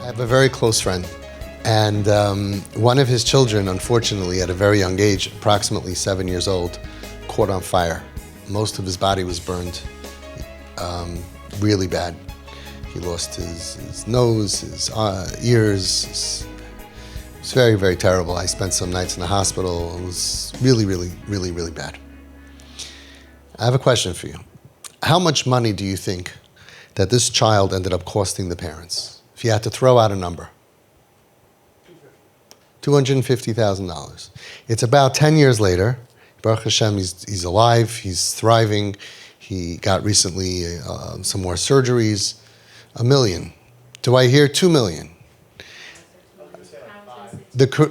have a very close friend, and one of his children, unfortunately, at a very young age, approximately 7 years old, caught on fire. Most of his body was burned really bad. He lost his nose, his ears. It was very, very terrible. I spent some nights in the hospital. It was really, really, really, really bad. I have a question for you. How much money do you think that this child ended up costing the parents? If you had to throw out a number. $250,000. It's about 10 years later. Baruch Hashem, he's alive, he's thriving. He got recently some more surgeries. $1 million. Do I hear 2 million?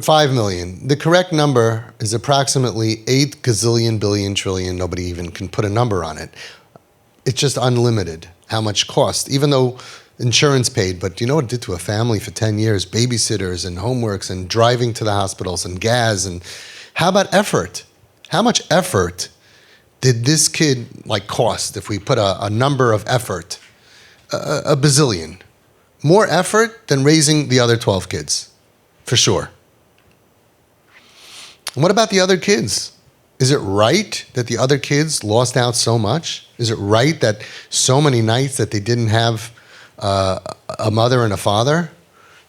5 million. The correct number is approximately 8 gazillion, billion, trillion. Nobody even can put a number on it. It's just unlimited how much cost, even though insurance paid. But do you know what it did to a family for 10 years? Babysitters and homeworks and driving to the hospitals and gas. And how about effort? How much effort did this kid cost if we put a number of effort? A bazillion. More effort than raising the other 12 kids, for sure. And what about the other kids? Is it right that the other kids lost out so much? Is it right that so many nights that they didn't have a mother and a father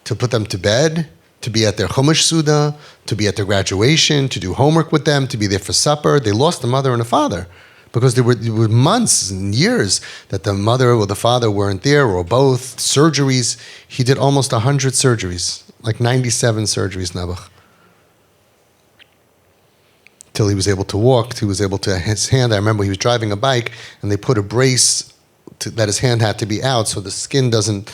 to put them to bed, to be at their Chumash Suda, to be at their graduation, to do homework with them, to be there for supper? They lost a mother and a father because there were months and years that the mother or the father weren't there, or both. Surgeries. He did almost 100 surgeries, 97 surgeries, Nebuch. Till he was able to walk, his hand, I remember he was driving a bike and they put a brace that his hand had to be out so the skin doesn't,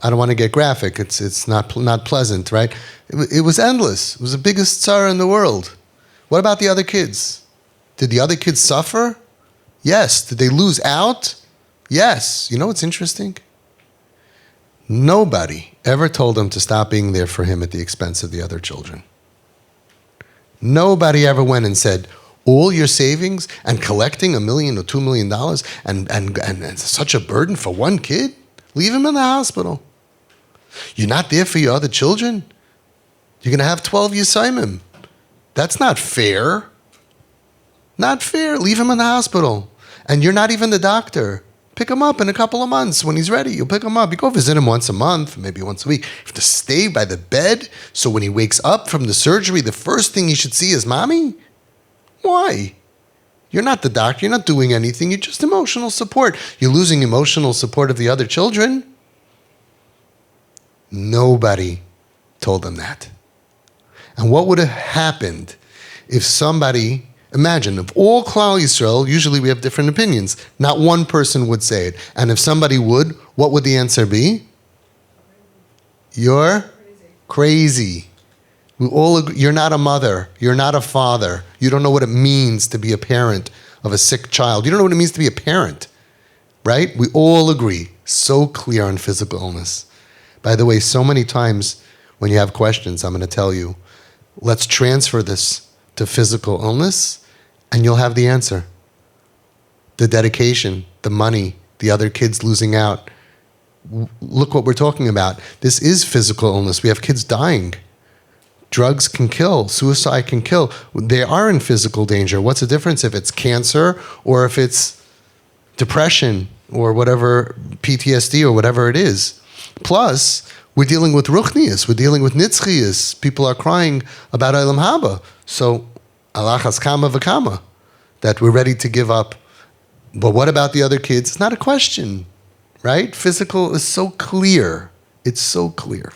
I don't want to get graphic, it's not pleasant, right? It was endless. It was the biggest tzara in the world. What about the other kids? Did the other kids suffer? Yes. Did they lose out? Yes. You know what's interesting? Nobody ever told him to stop being there for him at the expense of the other children. Nobody ever went and said, all your savings and collecting $1 million or $2 million and such a burden for one kid? Leave him in the hospital. You're not there for your other children? You're going to have 12 Yisayimim. That's not fair. Not fair. Leave him in the hospital. And you're not even the doctor. Pick him up in a couple of months when he's ready. You'll pick him up. You go visit him once a month, maybe once a week. You have to stay by the bed, so when he wakes up from the surgery, the first thing he should see is mommy? Why? You're not the doctor. You're not doing anything. You're just emotional support. You're losing emotional support of the other children. Nobody told them that. And what would have happened if somebody, imagine, of all Klal Yisrael, usually we have different opinions. Not one person would say it. And if somebody would, what would the answer be? You're crazy. We all agree. You're not a mother. You're not a father. You don't know what it means to be a parent of a sick child. You don't know what it means to be a parent, right? We all agree. So clear on physical illness. By the way, so many times when you have questions, I'm going to tell you, let's transfer this to physical illness, and you'll have the answer. The dedication, the money, the other kids losing out. Look what we're talking about. This is physical illness. We have kids dying. Drugs can kill. Suicide can kill. They are in physical danger. What's the difference if it's cancer or if it's depression or whatever, PTSD or whatever it is? Plus, we're dealing with ruchnius. We're dealing with nitzchias. People are crying about Olam Haba. So, alachas kama v'kama, that we're ready to give up. But what about the other kids? It's not a question, right? Physical is so clear. It's so clear.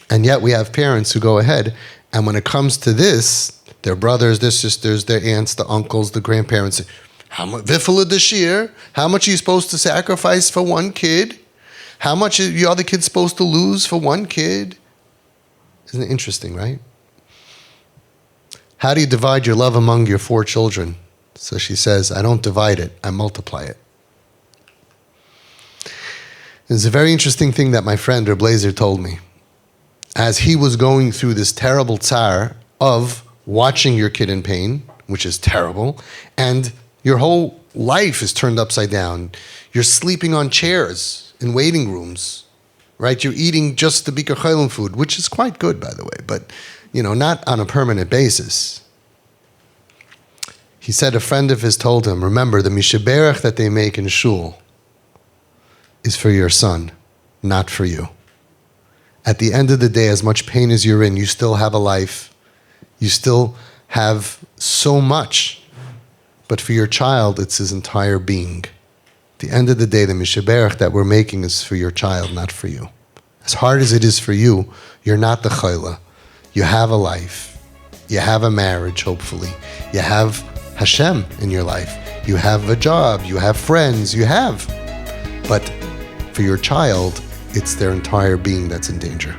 And yet we have parents who go ahead, and when it comes to this, their brothers, their sisters, their aunts, the uncles, the grandparents say, how much vifala deshir? How much are you supposed to sacrifice for one kid? How much are the other kids supposed to lose for one kid? Isn't it interesting, right? How do you divide your love among your 4 children? So she says, I don't divide it, I multiply it. There's a very interesting thing that my friend Reb Blazer told me. As he was going through this terrible tsar of watching your kid in pain, which is terrible, and your whole life is turned upside down. You're sleeping on chairs in waiting rooms, right? You're eating just the Bikur Cholim food, which is quite good, by the way, but, not on a permanent basis. He said a friend of his told him, remember, the mishaberach that they make in shul is for your son, not for you. At the end of the day, as much pain as you're in, you still have a life. You still have so much. But for your child, it's his entire being. At the end of the day, the mishaberach that we're making is for your child, not for you. As hard as it is for you, you're not the chayla. You have a life. You have a marriage, hopefully. You have Hashem in your life. You have a job. You have friends. You have. But for your child, it's their entire being that's in danger.